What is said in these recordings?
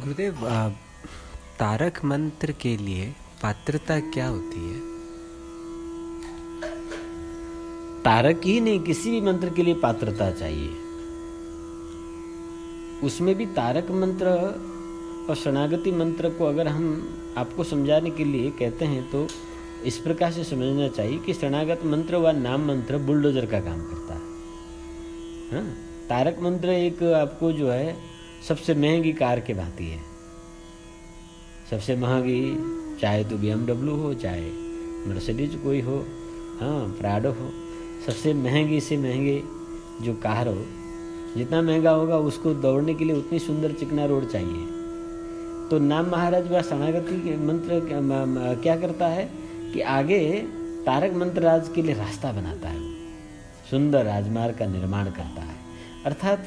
गुरुदेव, तारक मंत्र के लिए पात्रता क्या होती है? तारक ही नहीं, किसी भी मंत्र के लिए पात्रता चाहिए। उसमें भी तारक मंत्र और शरणागति मंत्र को अगर हम आपको समझाने के लिए कहते हैं तो इस प्रकार से समझना चाहिए कि शरणागत मंत्र व नाम मंत्र बुलडोजर का काम करता है। हाँ, तारक मंत्र एक आपको जो है सबसे महंगी कार के भांति है। सबसे महंगी, चाहे तो BMW हो, चाहे मर्सिडीज कोई हो, हाँ प्राडो हो, सबसे महंगी से महंगे जो कार हो, जितना महंगा होगा उसको दौड़ने के लिए उतनी सुंदर चिकना रोड चाहिए। तो नाम महाराज व शरणागति मंत्र क्या करता है कि आगे तारक मंत्र राज के लिए रास्ता बनाता है, सुंदर राजमार्ग का निर्माण करता है। अर्थात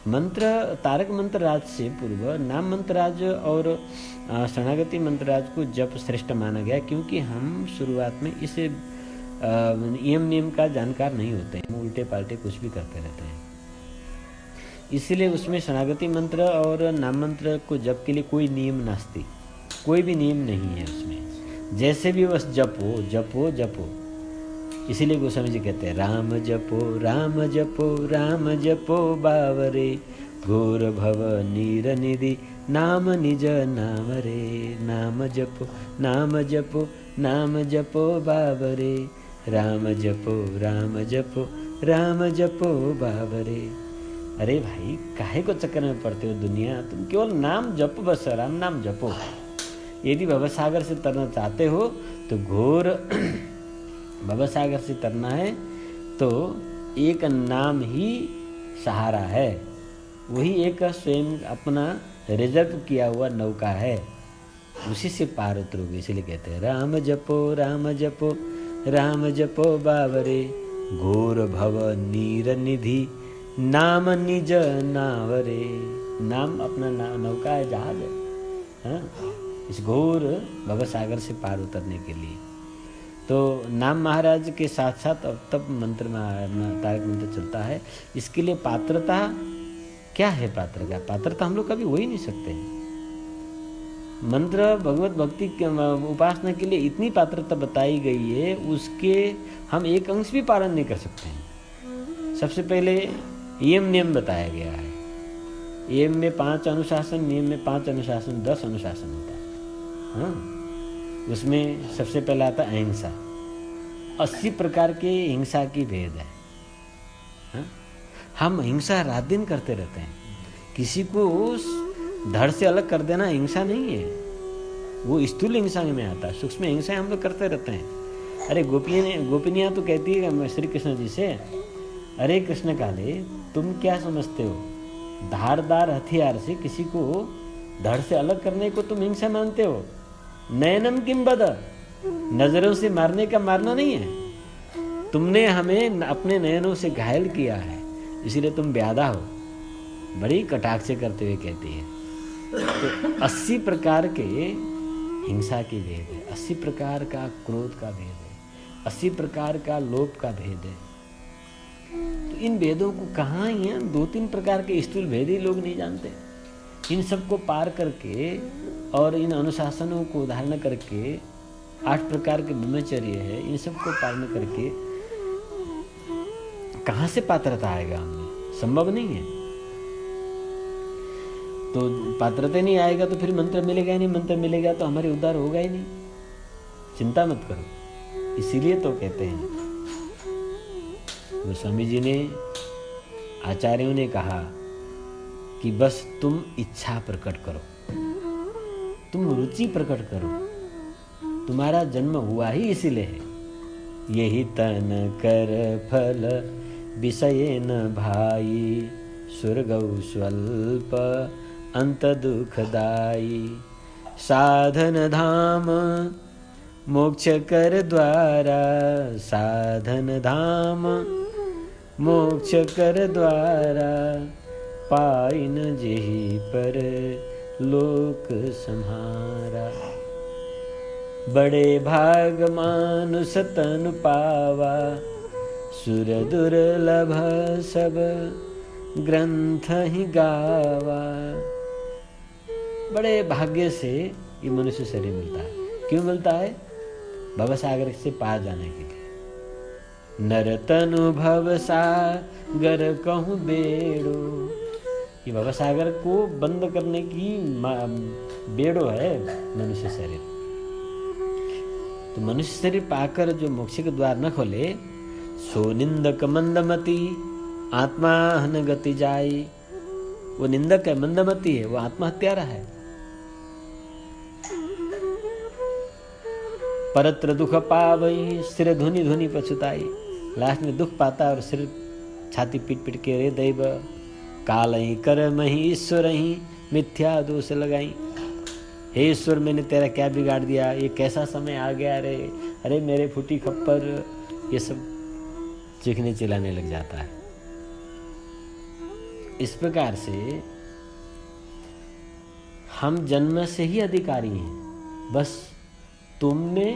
मंत्र तारक मंत्र राज से पूर्व नाम मंत्र राज और शरणागति मंत्र राज को जप श्रेष्ठ माना गया, क्योंकि हम शुरुआत में इस नियम का जानकार नहीं होते हैं, उल्टे पाल्टे कुछ भी करते रहते हैं। इसीलिए उसमें शरणागति मंत्र और नाम मंत्र को जप के लिए कोई नियम नास्ती, कोई भी नियम नहीं है उसमें। जैसे भी बस जपो जपो जपो। इसीलिए गोस्वामी जी कहते हैं राम जपो राम जपो राम जपो बावरे, घोर भव नीर निधि नाम निज नाम रे। नाम जपो नाम जपो नाम जपो बावरे, राम जपो राम जपो राम जपो बावरे। अरे भाई, काहे को चक्कर में पड़ते हो दुनिया? तुम केवल नाम जपो, बस राम नाम जपो। यदि भवसागर से तरना चाहते हो तो घोर भवसागर से तरना है तो एक नाम ही सहारा है, वही एक स्वयं अपना रिजर्व किया हुआ नौका है, उसी से पार उतरोगे। इसलिए कहते हैं राम जपो राम जपो राम जपो बावरे, घोर भव नीर निधि नाम निज नावरे। नाम अपना नौका है, जहाज है, हाँ? इस घोर भवसागर से पार उतरने के लिए तो नाम महाराज के साथ साथ अब तब मंत्र में तारक मंत्र चलता है। इसके लिए पात्रता क्या है? पात्रता हम लोग कभी हो ही नहीं सकते हैं। मंत्र भगवत भक्ति उपासना के लिए इतनी पात्रता बताई गई है, उसके हम एक अंश भी पालन नहीं कर सकते हैं। सबसे पहले यम नियम बताया गया है। यम में 5 अनुशासन, नियम में 5 अनुशासन, 10 अनुशासन होता है। हाँ, उसमें सबसे पहला आता है अहिंसा। 80 प्रकार के हिंसा की भेद है। हाँ? हम हिंसा रात दिन करते रहते हैं। किसी को धड़ से अलग कर देना हिंसा नहीं है, वो स्थूल हिंसा में आता है। सूक्ष्म हिंसा हम लोग करते रहते हैं। अरे गोपिनियाँ तो कहती है श्री कृष्ण जी से, अरे कृष्ण काले, तुम क्या समझते हो? धारदार हथियार से किसी को धड़ से अलग करने को तुम हिंसा मानते हो? नयनम किम बद, नजरों से मारने का मारना नहीं है। तुमने हमें अपने नयनों से घायल किया है, इसीलिए तुम ब्यादा हो। बड़ी कटाक्ष से करते हुए कहती है। तो 80 प्रकार के हिंसा की भेद है, 80 प्रकार का क्रोध का भेद है, 80 प्रकार का लोभ का भेद है। तो इन भेदों को कहाँ ही है, 2-3 प्रकार के स्थूल भेद ही लोग नहीं जानते। इन सबको पार करके और इन अनुशासनों को धारण करके 8 प्रकार के ब्रह्मचर्य है, इन सबको पालन करके कहाँ से पात्रता आएगा? हमें संभव नहीं है। तो पात्रता नहीं आएगा तो फिर मंत्र मिलेगा ही नहीं, मंत्र मिलेगा तो हमारे उद्धार होगा ही नहीं। चिंता मत करो। इसीलिए तो कहते हैं, गोस्वामी जी ने, आचार्यों ने कहा कि बस तुम इच्छा प्रकट करो, तुम रुचि प्रकट करो। तुम्हारा जन्म हुआ ही इसीलिए है। यही तन कर फल विषय न भाई, स्वर्गौ स्वल्प अंत दुखदाई। साधन धाम मोक्ष कर द्वारा, साधन धाम मोक्ष कर द्वारा, पाइन जेहि पर लोक सम्हारा। बड़े भाग मानुष तन पावा, सुर दुर्लभ सब ग्रंथ ही गावा। बड़े भाग्य से ये मनुष्य शरीर मिलता है। क्यों मिलता है? भवसागर से पार जाने के लिए। नर तनु भव सागर कहूँ बेड़ो, ये भवसागर को बंद करने की बेड़ो है मनुष्य शरीर। तो मनुष्य शरीर पाकर जो मोक्ष के द्वार न खोले, सो निंदक मंदमती आत्मा हन गति जाई। वो निंदक है, मंदमती है, वो आत्महत्यारा है। परत्र दुख पावई सिर धुनी धुनी पछुताई। लास्ट में दुख पाता और सिर छाती पीट पीट के रे दैव काल ही कर्म ही ईश्वर ही मिथ्या दोष लगाई। हे ईश्वर, मैंने तेरा क्या बिगाड़ दिया, ये कैसा समय आ गया रे, अरे मेरे फूटी खप्पर, ये सब चीखने चिल्लाने लग जाता है। इस प्रकार से हम जन्म से ही अधिकारी हैं। बस तुमने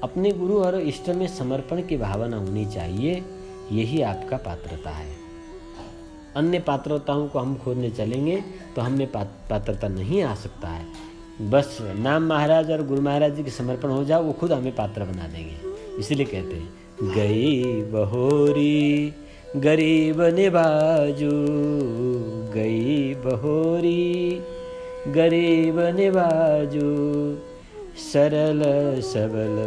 अपने गुरु और इष्ट में समर्पण की भावना होनी चाहिए, यही आपका पात्रता है। अन्य पात्रताओं को हम खोजने चलेंगे तो हमें पात्रता नहीं आ सकता है। बस नाम महाराज और गुरु महाराज जी के समर्पण हो जाओ, वो खुद हमें पात्र बना देंगे। इसीलिए कहते हैं गई बहोरी गरीब निबाजू, गई बहोरी गरीब निबाजू, सरल सबल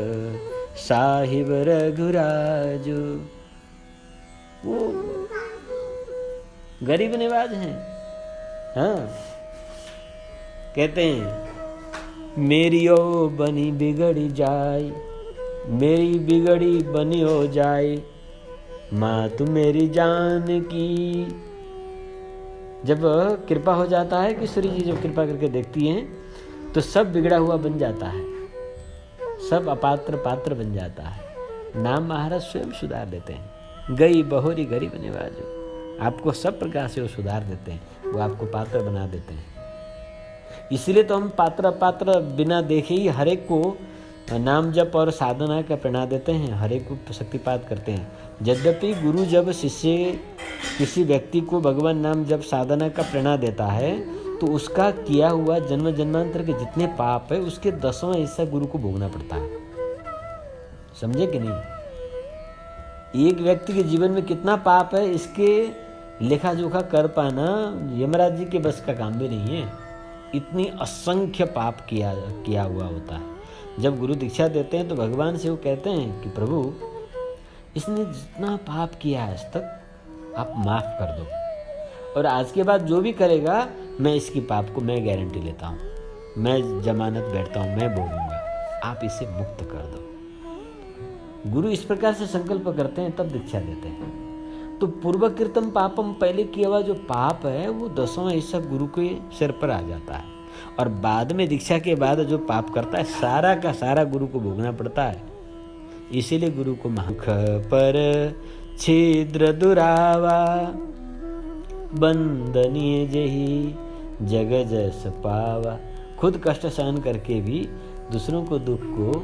साहिब रघुराजू। वो गरीब निवाज हैं। हाँ, कहते हैं मेरी ओ बनी बिगड़ी जाए, मेरी बिगड़ी बनी हो जाए, माँ तू मेरी जान की। जब कृपा हो जाता है, किशोरी जी जब कृपा करके देखती हैं तो सब बिगड़ा हुआ बन जाता है, सब अपात्र पात्र बन जाता है। नाम महाराज स्वयं सुधार देते हैं। गई बहोरी गरीब निवाजो, आपको सब प्रकार से वो सुधार देते हैं, वो आपको पात्र बना देते हैं। इसलिए तो हम पात्र बिना देखे ही हर एक को नाम जप और साधना का प्रेरणा देते हैं, हर एक को शक्तिपात करते हैं। यद्यपि गुरु जब शिष्य किसी व्यक्ति को भगवान नाम जप साधना का प्रेरणा देता है तो उसका किया हुआ जन्म जन्मांतर के जितने पाप है उसके 10वां हिस्सा गुरु को भोगना पड़ता है। समझे कि नहीं? एक व्यक्ति के जीवन में कितना पाप है, इसके लेखा जोखा कर पाना यमराज जी के बस का काम भी नहीं है। इतनी असंख्य पाप किया हुआ होता है। जब गुरु दीक्षा देते हैं तो भगवान से वो कहते हैं कि प्रभु, इसने जितना पाप किया है आज तक आप माफ कर दो, और आज के बाद जो भी करेगा मैं इसकी पाप को मैं गारंटी लेता हूँ, मैं जमानत बैठता हूँ, मैं भोगूंगा, आप इसे मुक्त कर दो। गुरु इस प्रकार से संकल्प करते हैं, तब दीक्षा देते हैं। तो पूर्व कृतम पापम, पहले किया हुआ जो पाप है वो 10वां हिस्सा गुरु के सिर पर आ जाता है, और बाद में दीक्षा के बाद जो पाप करता है सारा का सारा गुरु को भोगना पड़ता है। इसीलिए गुरु को मुख पर छिद्र दुरावा, बंदनीय जही जग जस पावा। खुद कष्ट सहन करके भी दूसरों को दुख को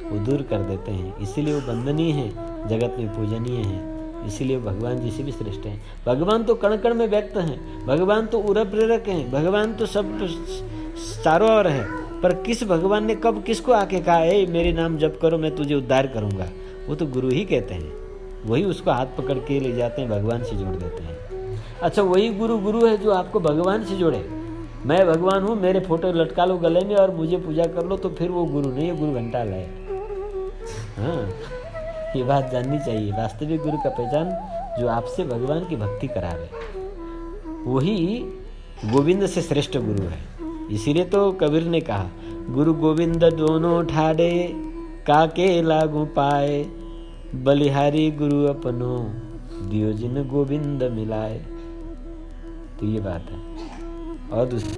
वो दूर कर देते हैं, इसीलिए वो बंदनीय हैं, जगत में पूजनीय हैं, इसीलिए वो भगवान जी से भी श्रेष्ठ हैं। भगवान तो कण कण में व्यक्त हैं, भगवान तो उर प्रेरक हैं, भगवान तो सब चारों ओर है, पर किस भगवान ने कब किसको आके कहा है मेरे नाम जप करो मैं तुझे उद्धार करूंगा? वो तो गुरु ही कहते हैं, वही उसको हाथ पकड़ के ले जाते हैं, भगवान से जोड़ देते हैं। अच्छा, वही गुरु है जो आपको भगवान से जोड़े। मैं भगवान हूँ, मेरे फोटो लटका लो गले में और मुझे पूजा कर लो, तो फिर वो गुरु नहीं है, गुरु घंटाल है। हाँ, ये बात जाननी चाहिए। वास्तविक गुरु का पहचान जो आपसे भगवान की भक्ति करावे, वही गोविंद से श्रेष्ठ गुरु है। इसीलिए तो कबीर ने कहा गुरु गोविंद दोनों ठाड़े, काके लागू पाए, बलिहारी गुरु अपनो, दियो जिन गोविंद मिलाए। तो ये बात है। और दूसरी